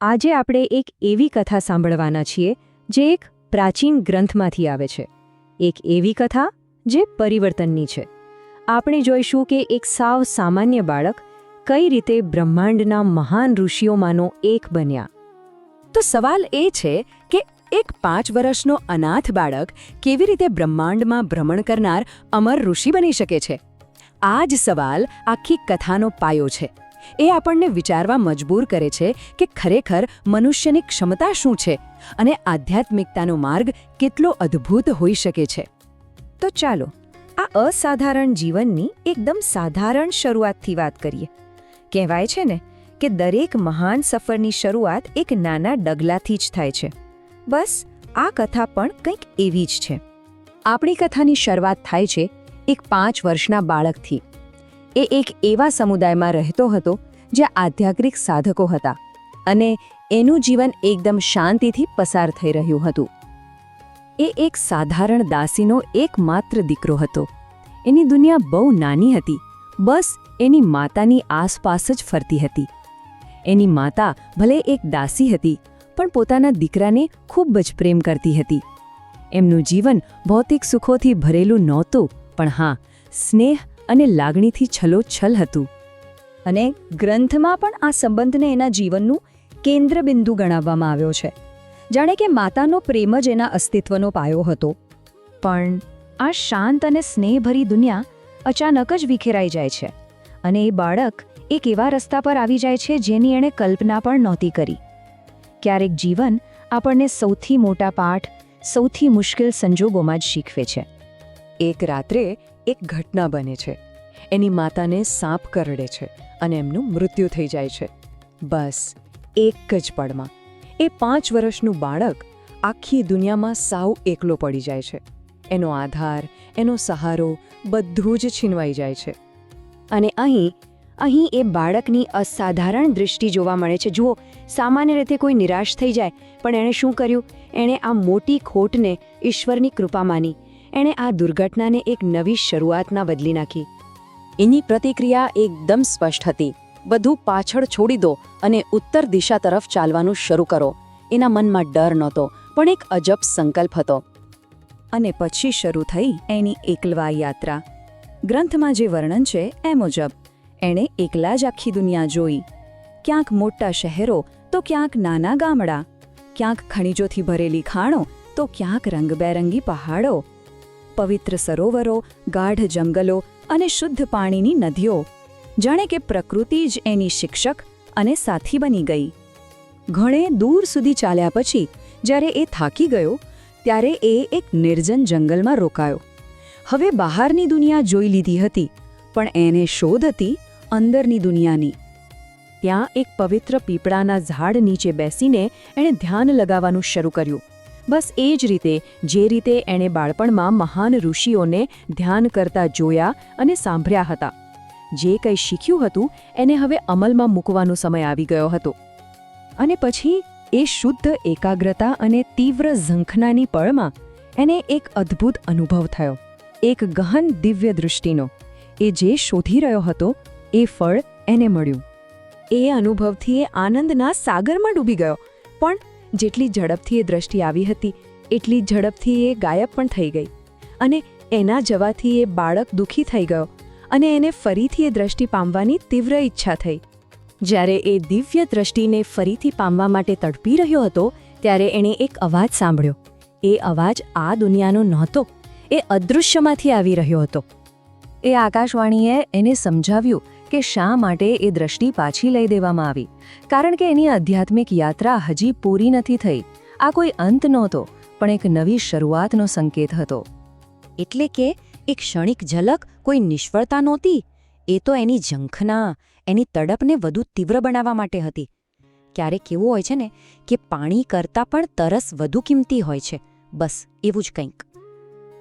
આજે આપણે એક એવી કથા સાંભળવાના છીએ જે એક પ્રાચીન ગ્રંથમાંથી આવે છે, એક એવી કથા જે પરિવર્તનની છે. આપણે જોઈશું કે એક સાવ સામાન્ય બાળક કઈ રીતે બ્રહ્માંડના મહાન ઋષિઓમાંનો એક બન્યા. તો સવાલ એ છે કે એક 5 વર્ષનો અનાથ બાળક કેવી રીતે બ્રહ્માંડમાં ભ્રમણ કરનાર અમર ઋષિ બની શકે છે? આ જ સવાલ આખી કથાનો પાયો છે. એ આપણને વિચારવા મજબૂર કરે છે કે ખરેખર મનુષ્યની ક્ષમતા શું છે અને આધ્યાત્મિકતાનો માર્ગ કેટલો અદ્ભુત હોઈ શકે છે. તો ચાલો આ અસાધારણ જીવનની એકદમ સાધારણ શરૂઆતથી વાત કરીએ. કહેવાય છે ને કે દરેક મહાન સફરની શરૂઆત એક નાના ડગલાથી જ થાય છે. બસ આ કથા પણ કંઈક એવી જ છે. આપણી કથાની શરૂઆત થાય છે એક 5 વર્ષના બાળકથી. એ એક એવા સમુદાયમાં રહેતો હતો જ્યાં આધ્યાત્મિક સાધકો હતા અને એનું જીવન એકદમ શાંતિથી પસાર થઈ રહ્યું હતું. એ એક સાધારણ દાસીનો એકમાત્ર દીકરો હતો. એની દુનિયા બહુ નાની હતી, બસ એની માતાની આસપાસ જ ફરતી હતી. એની માતા ભલે એક દાસી હતી, પણ પોતાના દીકરાને ખૂબ જ પ્રેમ કરતી હતી. એમનું જીવન ભૌતિક સુખોથી ભરેલું નહોતું, પણ હા, સ્નેહ અને લાગણીથી છલોછલ હતું. અને ગ્રંથમાં પણ આ સંબંધને એના જીવનનું કેન્દ્રબિંદુ ગણાવવામાં આવ્યો છે. જાણે કે માતાનો પ્રેમ જ એના અસ્તિત્વનો પાયો હતો. પણ આ શાંત અને સ્નેહભરી દુનિયા અચાનક જ વિખેરાઈ જાય છે અને એ બાળક એક એવા રસ્તા પર આવી જાય છે જેની એણે કલ્પના પણ નહોતી કરી. ક્યારેક જીવન આપણને સૌથી મોટા પાઠ સૌથી મુશ્કેલ સંજોગોમાં જ શીખવે છે. એક રાત્રે એક ઘટના બને છે. એની માતાને સાપ કરડે છે અને એમનું મૃત્યુ થઈ જાય છે. બસ એક જ પળમાં એ 5 વર્ષનું બાળક આખી દુનિયામાં સાવ એકલો પડી જાય છે. એનો આધાર, એનો સહારો બધું જ છીનવાઈ જાય છે. અને અહીં એ બાળકની અસાધારણ દૃષ્ટિ જોવા મળે છે. જુઓ, સામાન્ય રીતે કોઈ નિરાશ થઈ જાય, પણ એણે શું કર્યું? એણે આ મોટી ખોટને ઈશ્વરની કૃપા માની. એણે આ દુર્ઘટનાને એક નવી શરૂઆતના બદલી નાખી. એની પ્રતિક્રિયા એકદમ સ્પષ્ટ હતી. બધું પાછળ છોડી દો અને ઉત્તર દિશા તરફ ચાલવાનું શરૂ કરો. એના મનમાં ડર નહોતો, પણ એક અજબ સંકલ્પ હતો. અને પછી શરૂ થઈ એની એકલવા યાત્રા. ગ્રંથમાં જે વર્ણન છે એ મુજબ એણે એકલા જ આખી દુનિયા જોઈ. ક્યાંક મોટા શહેરો તો ક્યાંક નાના ગામડા, ક્યાંક ખનિજોથી ભરેલી ખાણો તો ક્યાંક રંગબેરંગી પહાડો, પવિત્ર સરોવરો, ગાઢ જંગલો અને શુદ્ધ પાણીની નદીઓ. જાણે કે પ્રકૃતિ જ એની શિક્ષક અને સાથી બની ગઈ. ઘણે દૂર સુધી ચાલ્યા પછી જ્યારે એ થાકી ગયો, ત્યારે એ એક નિર્જન જંગલમાં રોકાયો. હવે બહારની દુનિયા જોઈ લીધી હતી, પણ એને શોધ હતી અંદરની દુનિયાની. ત્યાં એક પવિત્ર પીપળાના ઝાડ નીચે બેસીને એણે ધ્યાન લગાવવાનું શરૂ કર્યું. બસ એ જ રીતે જે રીતે એણે બાળપણમાં મહાન ઋષિઓને ધ્યાન કરતા જોયા અને સાંભળ્યા હતા. જે કંઈ શીખ્યું હતું એને હવે અમલમાં મૂકવાનો સમય આવી ગયો હતો. અને પછી એ શુદ્ધ એકાગ્રતા અને તીવ્ર ઝંખનાની પળમાં એને એક અદ્ભુત અનુભવ થયો, એક ગહન દિવ્ય દૃષ્ટિનો. એ જે શોધી રહ્યો હતો એ ફળ એને મળ્યું. એ અનુભવથી એ આનંદના સાગરમાં ડૂબી ગયો. પણ જેટલી ઝડપથી એ દ્રષ્ટિ આવી હતી, એટલી ઝડપથી એ ગાયબ પણ થઈ ગઈ. અને એના જવાથી એ બાળક દુઃખી થઈ ગયો અને એને ફરીથી એ દ્રષ્ટિ પામવાની તીવ્ર ઈચ્છા થઈ. જ્યારે એ દિવ્ય દ્રષ્ટિને ફરીથી પામવા માટે તડપી રહ્યો હતો, ત્યારે એણે એક અવાજ સાંભળ્યો. એ અવાજ આ દુનિયાનો નહોતો, એ અદૃશ્યમાંથી આવી રહ્યો હતો. એ આકાશવાણીએ એને સમજાવ્યું કે શા માટે એ દ્રષ્ટિ પાછી લઈ દેવામાં આવી. કારણ કે એની આધ્યાત્મિક યાત્રા હજી પૂરી નથી થઈ. આ કોઈ અંત નહોતો, પણ એક નવી શરૂઆતનો સંકેત હતો. એટલે કે એક ક્ષણિક ઝલક કોઈ નિષ્ફળતા નહોતી. એ તો એની ઝંખના, એની તડપને વધુ તીવ્ર બનાવવા માટે હતી. ક્યારેક કેવું હોય છે ને કે પાણી કરતાં પણ તરસ વધુ કિંમતી હોય છે. બસ એવું જ કંઈક.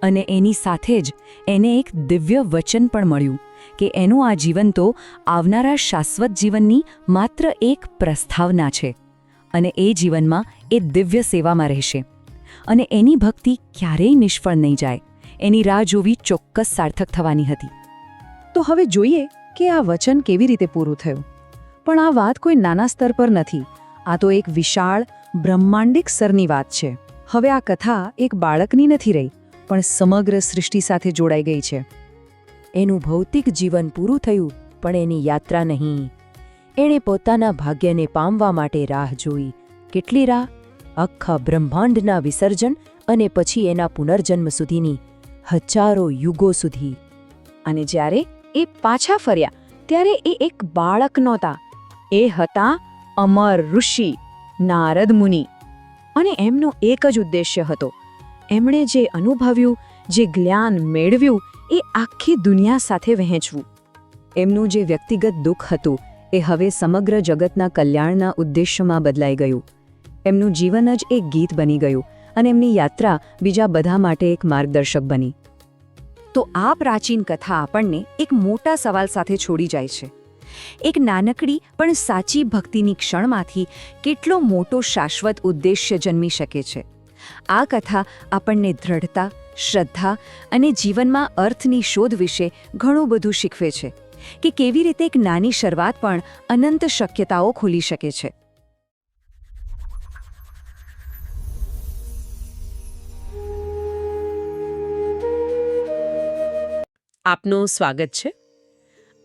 અને એની સાથે જ એને એક દિવ્ય વચન પણ મળ્યું કે એનું આ જીવન તો આવનારા શાશ્વત જીવનની માત્ર એક પ્રસ્તાવના છે. અને એ જીવનમાં એ દિવ્ય સેવામાં રહેશે. અને એની ભક્તિ ક્યારેય નિષ્ફળ નહીં જાય. એની રાહ જોવી ચોક્કસ સાર્થક થવાની હતી. તો હવે જોઈએ કે આ વચન કેવી રીતે પૂરું થયું. પણ આ વાત કોઈ નાના સ્તર પર નથી. આ તો એક વિશાળ બ્રહ્માંડિક સ્તરની વાત છે. હવે આ કથા એક બાળકની નથી રહી, પણ સમગ્ર સૃષ્ટિ સાથે જોડાઈ ગઈ છે. એનું ભૌતિક જીવન પૂરું થયું, પણ એની યાત્રા નહીં. એણે પોતાના ભાગ્યને પામવા માટે રાહ જોઈ. કેટલી રાહ? આખા બ્રહ્માંડના વિસર્જન અને પછી એના પુનર્જન્મ સુધીની, હજારો યુગો સુધી. અને જ્યારે એ પાછા ફર્યા ત્યારે એ એક બાળક નહોતા, એ હતા અમર ઋષિ નારદ મુનિ. અને એમનો એક જ ઉદ્દેશ્ય હતો, એમણે જે અનુભવ્યું, જે જ્ઞાન મેળવ્યું એ આખી દુનિયા સાથે વહેંચવું. એમનું જે વ્યક્તિગત દુઃખ હતું એ હવે સમગ્ર જગતના કલ્યાણના ઉદ્દેશ્યમાં બદલાઈ ગયું. એમનું જીવન જ એક ગીત બની ગયું અને એમની યાત્રા બીજા બધા માટે એક માર્ગદર્શક બની. તો આ પ્રાચીન કથા આપણને એક મોટા સવાલ સાથે છોડી જાય છે. એક નાનકડી પણ સાચી ભક્તિની ક્ષણમાંથી કેટલો મોટો શાશ્વત ઉદ્દેશ્ય જન્મી શકે છે. આ કથા આપણને દ્રઢતા, શ્રદ્ધા અને જીવનમાં અર્થની શોધ વિશે ઘણું બધું શીખવે છે કે કેવી રીતે એક નાની શરૂઆત પણ અનંત શક્યતાઓ ખોલી શકે છે. આપનું સ્વાગત છે.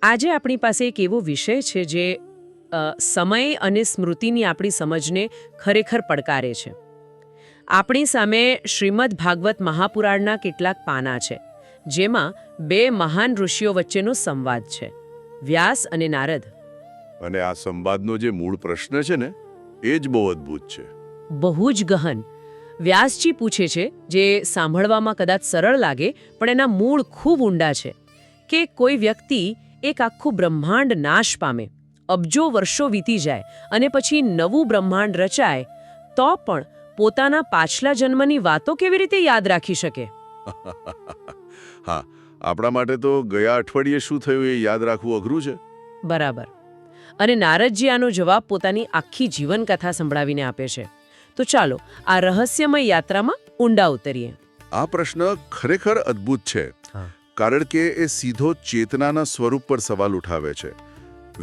આજે આપણી પાસે એક એવો વિષય છે જે સમય અને સ્મૃતિની આપણી સમજને ખરેખર પડકારે છે. આપણી સામે શ્રીમદ ભાગવત મહાપુરાણના કેટલાક પાના છે, જેમાં બે મહાન ઋષિઓ વચ્ચેનો સંવાદ છે, વ્યાસ અને નારદ. અને આ સંવાદનો જે મૂળ પ્રશ્ન છે ને, એ જ બહુ અદ્ભુત છે. બહુ જ ગહન. વ્યાસજી પૂછે છે, જે સાંભળવામાં કદાચ સરળ લાગે પણ એના મૂળ ખૂબ ઊંડા છે, કે કોઈ વ્યક્તિ એક આખું બ્રહ્માંડ નાશ પામે, અબજો વર્ષો વીતી જાય અને પછી નવું બ્રહ્માંડ રચાય, તો પણ પોતાના પાછલા જન્મની વાતો કેવી રીતે યાદ રાખી શકે? હા, આપણા માટે તો ગયા અઠવાડિયે શું થયું એ યાદ રાખવું અઘરું છે. બરાબર. અને નારદજી આનો જવાબ પોતાની આખી જીવનકથા સંભળાવીને આપે છે. તો ચાલો આ રહસ્યમય યાત્રામાં ઊંડા ઉતરીએ. આ પ્રશ્ન ખરેખર અદ્ભુત છે, કારણ કે એ સીધો ચેતનાના સ્વરૂપ પર સવાલ ઉઠાવે છે.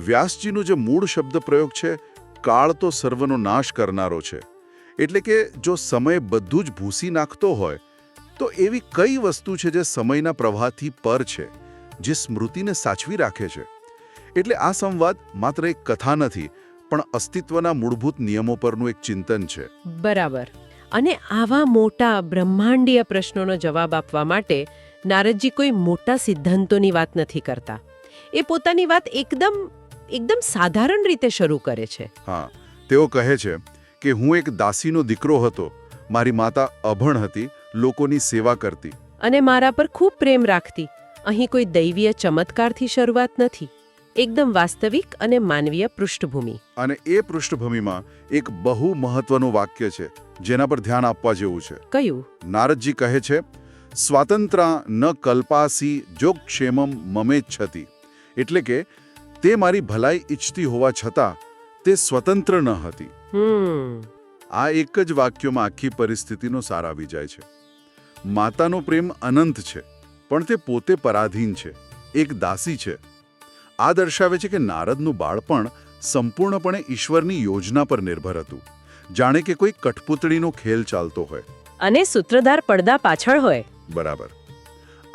વ્યાસજીનું જે મૂળ શબ્દ પ્રયોગ છે, કાળ તો સર્વનો નાશ કરનારો છે. એટલે કે જો સમય બધું જ ભૂસી નાખતો હોય, તો એવી કઈ વસ્તુ છે જે સમયના પ્રવાહથી પર છે, જે સ્મૃતિને સાચવી રાખે છે? એટલે આ સંવાદ માત્ર એક કથા નથી, પણ અસ્તિત્વના મૂળભૂત નિયમો પરનું એક ચિંતન છે. બરાબર. અને આવા મોટા બ્રહ્માંડીય પ્રશ્નોનો જવાબ આપવા માટે નારદજી કોઈ મોટા સિદ્ધાંતોની વાત નથી કરતા. એ પોતાની વાત એકદમ સાધારણ રીતે શરૂ કરે છે. હા, તેઓ કહે છે કે હું એક દાસીનો દીકરો હતો, મારી માતા અભણ હતી, લોકોની સેવા કરતી અને મારા પર ખૂબ પ્રેમ રાખતી. અહીં કોઈ દૈવીય ચમત્કારથી શરૂઆત નથી, એકદમ વાસ્તવિક અને માનવીય પૃષ્ઠભૂમિ. અને એ પૃષ્ઠભૂમિમાં એક બહુ મહત્વનું વાક્ય છે, જેના પર ધ્યાન આપવા જેવું છે. કયું? નારદજી કહે છે, સ્વાતંત્રા ન કલ્પાસી જોગક્ષેમમ મમેચ્છતિ. એટલે કે તે મારી ભલાઈ ઈચ્છતી હોવા છતાં તે સ્વતંત્ર ન હતી. આ એક જ વાક્યમાં આખી પરિસ્થિતિનો સાર આવી જાય છે. માતાનો પ્રેમ અનંત છે, પણ તે પોતે પરાધીન છે, એક દાસી છે. આ દર્શાવે છે કે નારદનું બાળપણ સંપૂર્ણપણે ઈશ્વરની યોજના પર નિર્ભર હતું, જાણે કે કોઈ કઠપૂતળીનો ખેલ ચાલતો હોય અને સૂત્રધાર પડદા પાછળ હોય. બરાબર.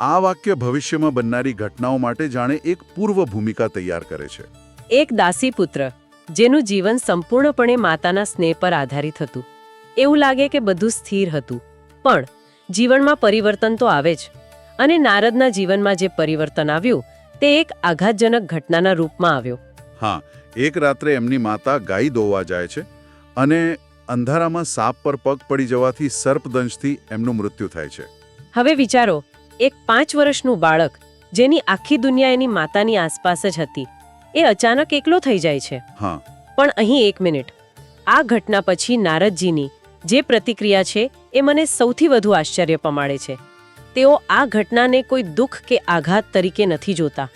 આ વાક્ય ભવિષ્યમાં બનનારી ઘટનાઓ માટે જાણે એક પૂર્વ ભૂમિકા તૈયાર કરે છે. એક દાસી પુત્ર જેનું જીવન સંપૂર્ણપણે માતાના સ્નેહ પર આધારિત હતું. એવું લાગે કે બધું સ્થિર હતું, પણ જીવનમાં પરિવર્તન તો આવે જ. અને નારદના જીવનમાં જે પરિવર્તન આવ્યું તે એક આઘાતજનક ઘટનાના રૂપમાં આવ્યો. હા, એક રાત્રે એમની માતા ગાય દોવા જાય છે અને અંધારામાં સાપ પર પગ પડી જવાથી સર્પદંશથી એમનું મૃત્યુ થાય છે. હવે વિચારો, એક 5 વર્ષનું બાળક જેની આખી દુનિયા એની માતાની આસપાસ જ હતી, એ અચાનક એકલો થઈ જાય છે. હા, પણ અહીં એક મિનિટ, આ ઘટના પછી નારદજીની જે પ્રતિક્રિયા છે એ મને સૌથી વધુ આશ્ચર્ય પમાડે છે. તેઓ આ ઘટનાને કોઈ દુઃખ કે આઘાત તરીકે નથી જોતા.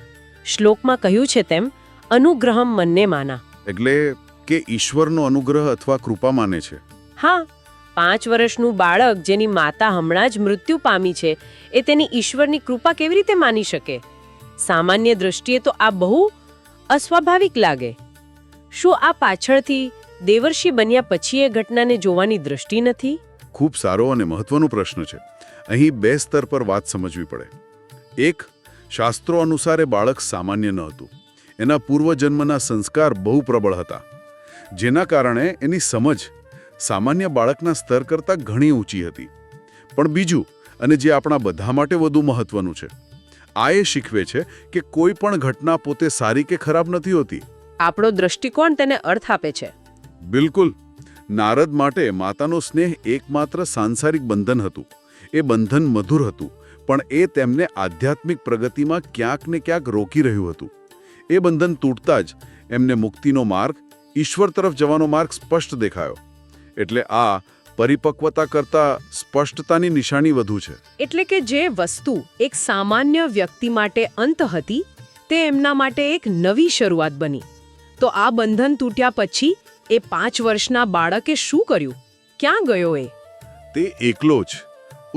શ્લોકમાં કહ્યું છે તેમ, અનુગ્રહમ મન્ને માના. એટલે કે ઈશ્વરનો અનુગ્રહ અથવા કૃપા માને છે. હા, 5 વર્ષનું બાળક જેની માતા હમણાં જ મૃત્યુ પામી છે, એ તેની ઈશ્વરની કૃપા કેવી રીતે માની શકે? સામાન્ય દૃષ્ટિએ તો આ બહુ અસ્વાભાવિક લાગે. શું આ પાછળથી દેવર્ષિ બન્યા પછી એ ઘટનાને જોવાની દૃષ્ટિ નથી? ખૂબ સારો અને મહત્વનો પ્રશ્ન છે. અહીં 2 સ્તર પર વાત સમજવી પડે. એક, શાસ્ત્રો અનુસાર એ બાળક સામાન્ય ન હતું. એના પૂર્વજન્મના સંસ્કાર બહુ પ્રબળ હતા, જેના કારણે એની સમજ સામાન્ય બાળકના સ્તર કરતાં ઘણી ઊંચી હતી. પણ બીજું, અને જે આપણા બધા માટે વધુ મહત્વનું છે, આ એ શીખવે છે કે કોઈ પણ ઘટના પોતે સારી કે ખરાબ નથી હોતી. આપણો દૃષ્ટિકોણ તેને અર્થ આપે છે. બિલકુલ. નારદ માટે માતાનો સ્નેહ એકમાત્ર સાંસારિક બંધન હતું. એ બંધન મધુર હતું, પણ એ તેમને આધ્યાત્મિક પ્રગતિમાં ક્યાંક ને ક્યાંક રોકી રહ્યું હતું. એ બંધન તૂટતા જ એમને મુક્તિનો માર્ગ, ઈશ્વર તરફ જવાનો માર્ગ સ્પષ્ટ દેખાયો. એટલે આ પરિપક્વતા કરતાં સ્પષ્ટતાની નિશાની વધુ છે. એટલે કે જે વસ્તુ એક સામાન્ય વ્યક્તિ માટે અંત હતી, તે એમના માટે એક નવી શરૂઆત બની. તો આ બંધન તૂટ્યા પછી એ 5 વર્ષના બાળકે શું કર્યું? ક્યાં ગયો એ? તે એકલો જ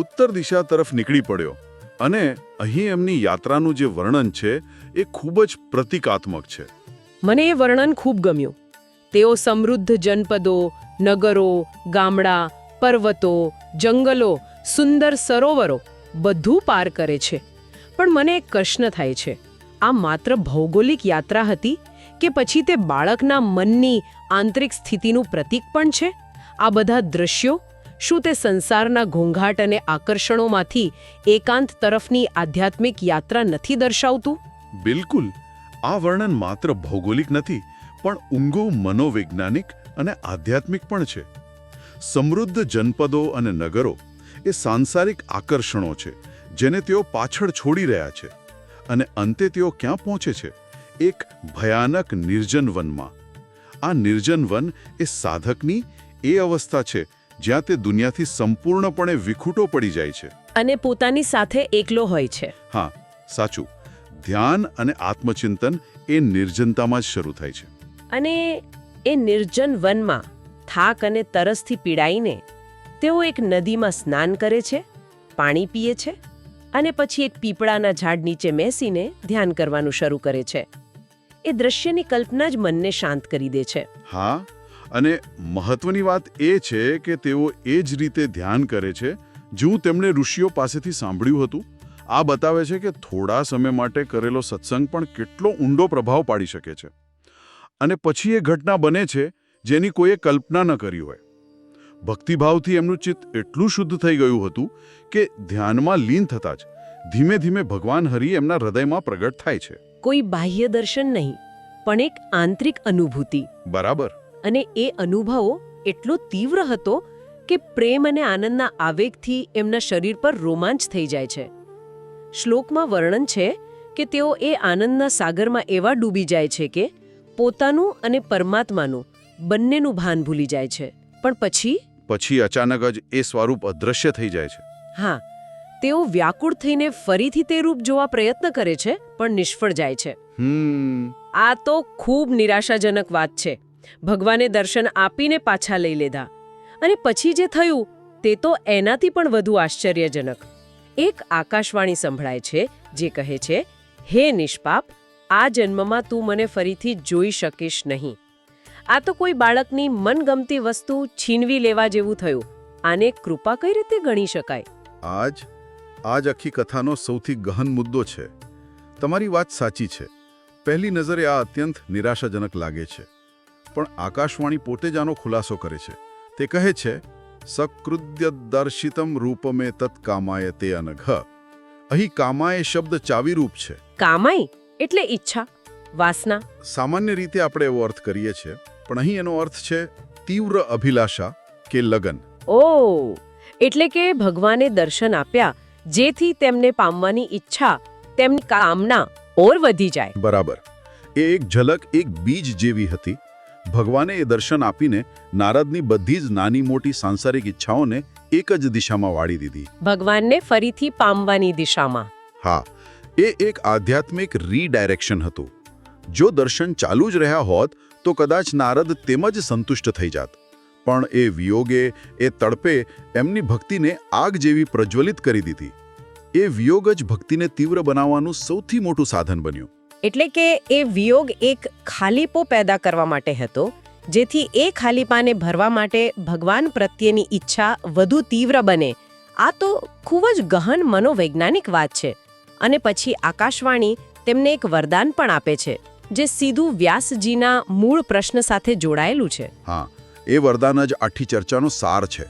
ઉત્તર દિશા તરફ નીકળી પડ્યો. અને અહીં એમની યાત્રાનું જે વર્ણન છે એ ખૂબ જ પ્રતિકાત્મક છે. મને એ વર્ણન ખૂબ ગમ્યું. તેઓ સમૃદ્ધ જનપદો, નગરો, ગામડા, પર્વતો, જંગલો, સુંદર સરોવરો બધું પાર કરે છે. પણ મને એક પ્રશ્ન થાય છે, આ માત્ર ભૌગોલિક યાત્રા હતી કે પછી તે બાળકના મનની આંતરિક સ્થિતિનું પ્રતીક પણ છે? આ બધા દ્રશ્યો શું તે સંસારના ઘોંઘાટ અને આકર્ષણોમાંથી એકાંત તરફની આધ્યાત્મિક યાત્રા નથી દર્શાવતું? બિલકુલ. આ વર્ણન માત્ર ભૌગોલિક નથી, પણ ઊંઘું મનોવૈજ્ઞાનિક અને આધ્યાત્મિક પણ છે. સમૃદ્ધ જનપદો અને નગરો એ સાંસારિક આકર્ષણો છે જેને તેઓ પાછળ છોડી રહ્યા છે. અને અંતે તેઓ ક્યાં પહોંચે છે? એક ભયાનક નિર્જન વનમાં. આ નિર્જન વન એ સાધકની એ અવસ્થા છે જ્યાં તે દુનિયાથી સંપૂર્ણપણે વિખૂટો પડી જાય છે અને પોતાની સાથે એકલો હોય છે. હા, સાચું. ધ્યાન અને આત્મચિંતન એ નિર્જનતામાં જ શરૂ થાય છે. અને એ નિર્જન વનમાં થાક અને તરસથી પીડાઈને તેઓ એક નદીમાં સ્નાન કરે છે, પાણી પીએ છે અને પછી એક પીપળાના ઝાડ નીચે બેસીને ધ્યાન કરવાનું શરૂ કરે છે. એ દ્રશ્યની કલ્પના જ મનને શાંત કરી દે છે. હા, અને મહત્વની વાત એ છે કે તેઓ એ જ રીતે ધ્યાન કરે છે જેવું તેમણે ઋષિઓ પાસેથી સાંભળ્યું હતું. આ બતાવે છે કે થોડા સમય માટે કરેલો સત્સંગ પણ કેટલો ઊંડો પ્રભાવ પાડી શકે છે. અને પછી એ ઘટના બને છે જેની કોઈએ કલ્પના ન કરી હોય. ભક્તિભાવથી એમનું ચિત્ત એટલું શુદ્ધ થઈ ગયું હતું કે ધ્યાનમાં લીન થતાં જ ધીમે ધીમે ભગવાન હરિ એમના હૃદયમાં પ્રગટ થાય છે. કોઈ બાહ્ય દર્શન નહીં, પણ એક આંતરિક અનુભૂતિ. બરાબર. અને એ અનુભવો એટલો તીવ્ર હતો કે પ્રેમ અને આનંદના આવેગથી એમના શરીર પર રોમાંચ થઈ જાય છે. શ્લોકમાં વર્ણન છે કે તેઓ એ આનંદના સાગરમાં એવા ડૂબી જાય છે કે પોતાનું અને પરમાત્માનું બંનેનું ભાન ભૂલી જાય છે. પણ પછી અચાનક જ એ સ્વરૂપ અદૃશ્ય થઈ જાય છે. હા, તેઓ વ્યાકુળ થઈને ફરીથી તે રૂપ જોવા પ્રયત્ન કરે છે, પણ નિષ્ફળ જાય છે. આ તો ખૂબ નિરાશાજનક વાત છે. ભગવાને દર્શન આપીને પાછા લઈ લીધા અને પછી જે થયું તે તો એનાથી પણ વધુ આશ્ચર્યજનક. એક આકાશવાણી સંભળાય છે જે કહે છે, હે નિષ્પાપ, આ જન્મમાં તું મને ફરીથી જોઈ શકીશ નહીં. આ તો કોઈ બાળકની મનગમતી વસ્તુ છીનવી લેવા જેવું થયું. આને કૃપા કઈ રીતે ગણી શકાય? આજ આખી કથાનો સૌથી ગહન મુદ્દો છે. તમારી વાત સાચી છે. પહેલી નજરે આ અત્યંત નિરાશાજનક લાગે છે, પણ આકાશવાણી પોતે જ આનો ખુલાસો કરે છે. તે કહે છે, સકૃદ્ય દર્શિતમ રૂપમે તત્કામાય તે અનઘ. અહીં કામાય શબ્દ ચાવીરૂપ છે. કામાય એટલે ઈચ્છા, વાસના. સામાન્ય રીતે આપણે એવો અર્થ કરીએ છીએ, પણ અહીં એનો અર્થ છે તીવ્ર અભિલાષા કે લગન. ઓ, એટલે કે ભગવાને દર્શન આપ્યા જેથી તેમને પામવાની ઈચ્છા, તેમની કામના ઓર વધી જાય. બરાબર. એ એક ઝલક, એક બીજ જેવી હતી. ભગવાને એ દર્શન આપીને નારદની બધી જ નાની મોટી સાંસારિક ઈચ્છાઓને એક જ દિશામાં વાળી દીધી. ભગવાનને ફરીથી પામવાની દિશામાં. હા, એ એક આધ્યાત્મિક રીડાયરેક્શન હતું. જો દર્શન ચાલુ જ રહ્યા હોત તો કદાચ નારદ તેમ જ સંતુષ્ટ થઈ જાત. પણ એ વિયોગે, એ તડપે એમની ભક્તિને આગ જેવી પ્રજ્વલિત કરી દીધી. એ વિયોગ જ ભક્તિને તીવ્ર બનાવવાનું સૌથી મોટું સાધન બન્યું. એટલે કે એ વિયોગ એક ખાલીપો પેદા કરવા માટે હતો જેથી એ ખાલીપાને ભરવા માટે ભગવાન પ્રત્યેની ઈચ્છા વધુ તીવ્ર બને. આ તો ખૂબ જ ગહન મનોવૈજ્ઞાનિક વાત છે. અને પછી આકાશવાણી તેમને એક વરદાન પણ આપે છે, જે સીધું વ્યાસજીના મૂળ પ્રશ્ન સાથે જોડાયેલું છે. હા, એ વરદાન જ આખી ચર્ચાનો સાર છે.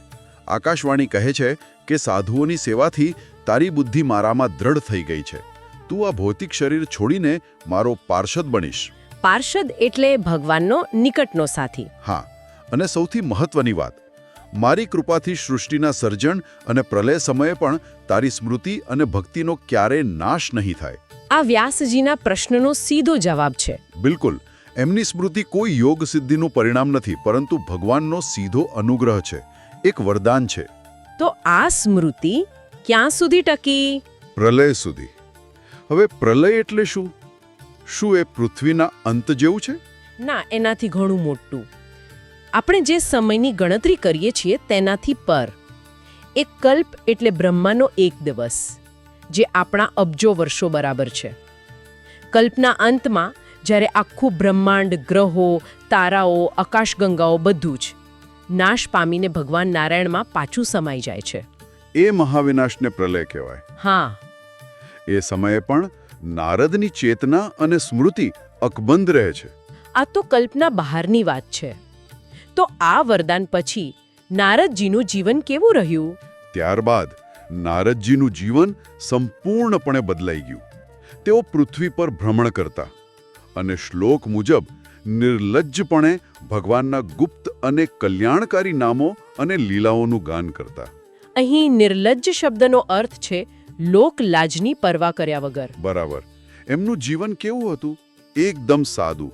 આકાશવાણી કહે છે કે સાધુઓની સેવાથી તારી બુદ્ધિ મારામાં દ્રઢ થઈ ગઈ છે. તું આ ભૌતિક શરીર છોડીને મારો પાર્ષદ બનીશ. પાર્ષદ એટલે ભગવાનનો નિકટનો સાથી. હા, અને સૌથી મહત્વની વાત, મારી કૃપાથી સૃષ્ટિના સર્જન અને પ્રલય સમયે પણ તારી સ્મૃતિ અને ભક્તિનો ક્યારેય નાશ નહીં થાય. આ વ્યાસજીના પ્રશ્નનો સીધો જવાબ છે. બિલકુલ. એમની સ્મૃતિ કોઈ યોગ સિદ્ધિનું પરિણામ નથી, પરંતુ ભગવાનનો સીધો અનુગ્રહ છે, એક વરદાન છે. તો આ સ્મૃતિ ક્યાં સુધી ટકી? પ્રલય સુધી. હવે પ્રલય એટલે શું? શું એ પૃથ્વીના અંત જેવું છે? ના, એનાથી ઘણું મોટું. આપણે જે સમયની ગણતરી કરીએ છીએ તેનાથી પર. એક કલ્પ એટલે બ્રહ્માનો એક દિવસ, જે આપણા અબજો વર્ષો બરાબર છે. કલ્પના અંતમાં જ્યારે આખું બ્રહ્માંડ, ગ્રહો, તારાઓ, આકાશગંગાઓ બધું જ નાશ પામીને ભગવાન નારાયણમાં પાછું સમાઈ જાય છે. એ મહાવિનાશને પ્રલય કહેવાય. હા, એ સમયે પણ નારદની ચેતના અને સ્મૃતિ અકબંધ રહે છે. આ તો કલ્પના બહારની વાત છે. તો આ વરદાન પછી નારદજીનું જીવન કેવું રહ્યું? ત્યારબાદ નારદજીનું જીવન સંપૂર્ણપણે બદલાઈ ગયું. તેઓ પૃથ્વી પર ભ્રમણ કરતા અને શ્લોક મુજબ નિર્લજ્જપણે ભગવાનના ગુપ્ત અને કલ્યાણકારી નામો અને લીલાઓનું ગાન કરતા. અહીં નિર્લજ્જ શબ્દનો અર્થ છે લોકલાજની પરવા કર્યા વગર. બરાબર. એમનું જીવન કેવું હતું? એકદમ સાદું.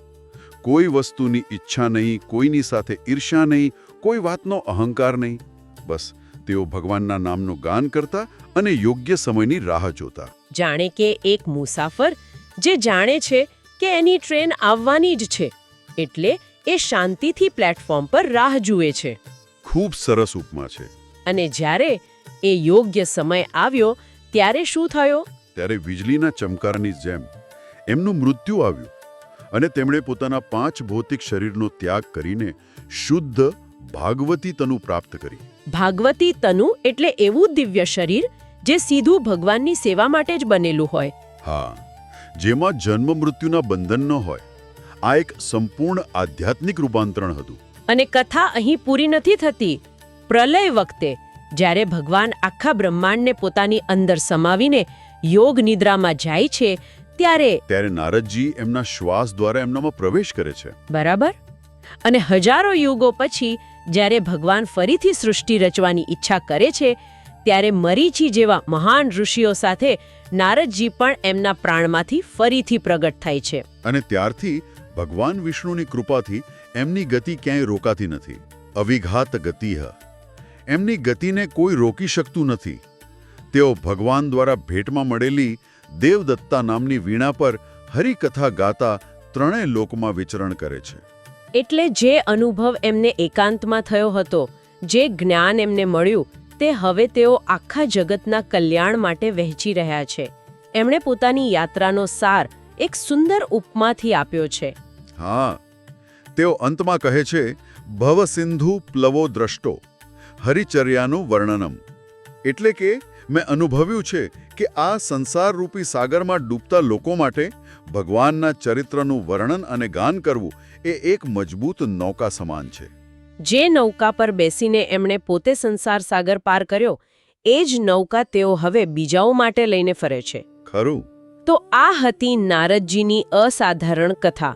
કોઈ વસ્તુની ઈચ્છા નહીં, કોઈની સાથે ઈર્ષ્યા નહીં, કોઈ વાતનો અહંકાર નહીં. બસ તેઓ ભગવાનના નામનું ગાન કરતા અને યોગ્ય સમયની રાહ જોતા. જાણે કે એક મુસાફર જે જાણે છે કે એની ટ્રેન આવવાની જ છે, એટલે એ શાંતિથી પ્લેટફોર્મ પર રાહ જુએ છે. ખૂબ સરસ ઉપમા છે. અને જ્યારે એ યોગ્ય સમય આવ્યો ત્યારે શું થયો? ત્યારે વીજળીના ચમકારની જેમ એમનું મૃત્યુ આવ્યું અને તેમણે પોતાના 5 ભૌતિક શરીરનો ત્યાગ કરીને શુદ્ધ ભાગવતી તનુ પ્રાપ્ત કરી. ભાગવતી તનુ એટલે એવું દિવ્ય શરીર જે સીધું ભગવાનની સેવા માટે જ બનેલું હોય. હા, જેમાં જન્મ મૃત્યુના બંધન ન હોય. આ એક સંપૂર્ણ આધ્યાત્મિક રૂપાંતરણ હતું. અને કથા અહીં પૂરી નથી થતી. પ્રલય વખતે જ્યારે ભગવાન આખા બ્રહ્માંડને પોતાની અંદર સમાવીને યોગ નિદ્રામાં જાય છે ત્યારે નારદજી એમના શ્વાસ દ્વારા એમનામાં પ્રવેશ કરે છે. બરાબર. અને હજારો યુગો પછી જ્યારે ભગવાન ફરીથી સૃષ્ટિ રચવાની ઈચ્છા કરે છે ત્યારે મરીચી જેવા મહાન ઋષિઓ સાથે નારદજી પણ એમના પ્રાણમાંથી ફરીથી પ્રગટ થાય છે. અને ત્યારથી ભગવાન વિષ્ણુની કૃપાથી એમની ગતિ ક્યાંય રોકાતી નથી. અવિઘાત ગતિહ. એમની ગતિને કોઈ રોકી શકતું નથી. તેઓ ભગવાન દ્વારા ભેટમાં મળેલી દેવદત્તા નામની વીણા પર હરિકથા ગાતા ત્રણેય લોકમાં વિચરણ કરે છે. એટલે જે અનુભવ એમને એકાંતમાં થયો હતો, જે જ્ઞાન એમને મળ્યું, તે હવે તેઓ આખા જગતના કલ્યાણ માટે વહેંચી રહ્યા છે. એમણે પોતાની યાત્રાનો સાર એક સુંદર ઉપમાથી આપ્યો છે. હા, તેઓ અંતમાં કહે છે, ભવ સિંધુ પ્લવો દ્રષ્ટો હરિચર્યાનું વર્ણનમ. એટલે કે મેં અનુભવ્યું છે કે આ સંસારરૂપી સાગરમાં ડૂબતા લોકો માટે ભગવાનના ચરિત્રનું વર્ણન અને ગાન કરવું એ એક મજબૂત નૌકા સમાન છે. જે નૌકા પર બેસીને એમણે પોતે સંસાર સાગર પાર કર્યો, એ જ નૌકા તેઓ હવે બીજાઓ માટે લઈને ફરે છે. ખરું. તો આ હતી નારદજીની અસાધારણ કથા.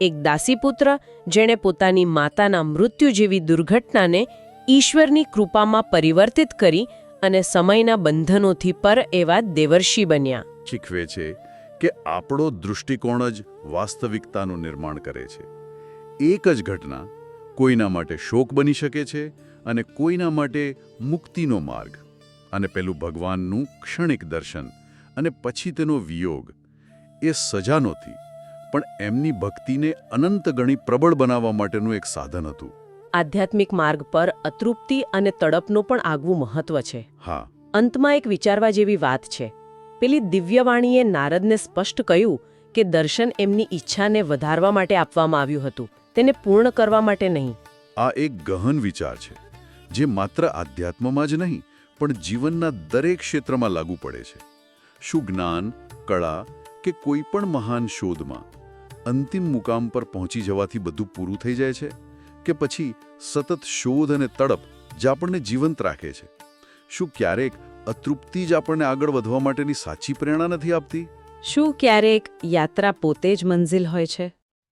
એક દાસીપુત્ર જેણે પોતાની માતાના મૃત્યુ જેવી દુર્ઘટનાને ઈશ્વરની કૃપામાં પરિવર્તિત કરી અને સમયના બંધનોથી પર એવા દેવર્ષિ બન્યા. શીખવે છે કે આપણો દૃષ્ટિકોણ જ વાસ્તવિકતાનું નિર્માણ કરે છે. એક જ ઘટના કોઈના માટે શોક બની શકે છે અને કોઈના માટે મુક્તિનો માર્ગ. અને પેલું ભગવાનનું ક્ષણિક દર્શન અને પછી તેનો વિયોગ એ સજા નહોતી, પણ એમની ભક્તિને અનંત ગણી પ્રબળ બનાવવા માટેનું એક સાધન હતું. આધ્યાત્મિક માર્ગ પર અતૃપ્તિ અને તડપનું પણ આગવું મહત્વ છે. હા. અંતમાં એક વિચારવા જેવી વાત છે. પેલી દિવ્યવાણીએ નારદને સ્પષ્ટ કહ્યું કે દર્શન એમની ઈચ્છાને વધારવા માટે આપવામાં આવ્યું હતું, તેને પૂર્ણ કરવા માટે નહીં. આ એક ગહન વિચાર છે જે માત્ર આધ્યાત્મમાં જ નહીં પણ જીવનના દરેક ક્ષેત્રમાં લાગુ પડે છે. શું જ્ઞાન, કળા કે કોઈ પણ મહાન શોધમાં અંતિમ મુકામ પર પહોંચી જવાથી બધું પૂરું થઈ જાય છે કે પછી સતત શોધ અને તડપ જે આપણને જીવંત રાખે છે? શું ક્યારેક અતૃપ્તિ જ આપણને આગળ વધવા માટેની સાચી પ્રેરણા નથી આપતી? શું ક્યારેક યાત્રા પોતે જ મંઝિલ હોય છે?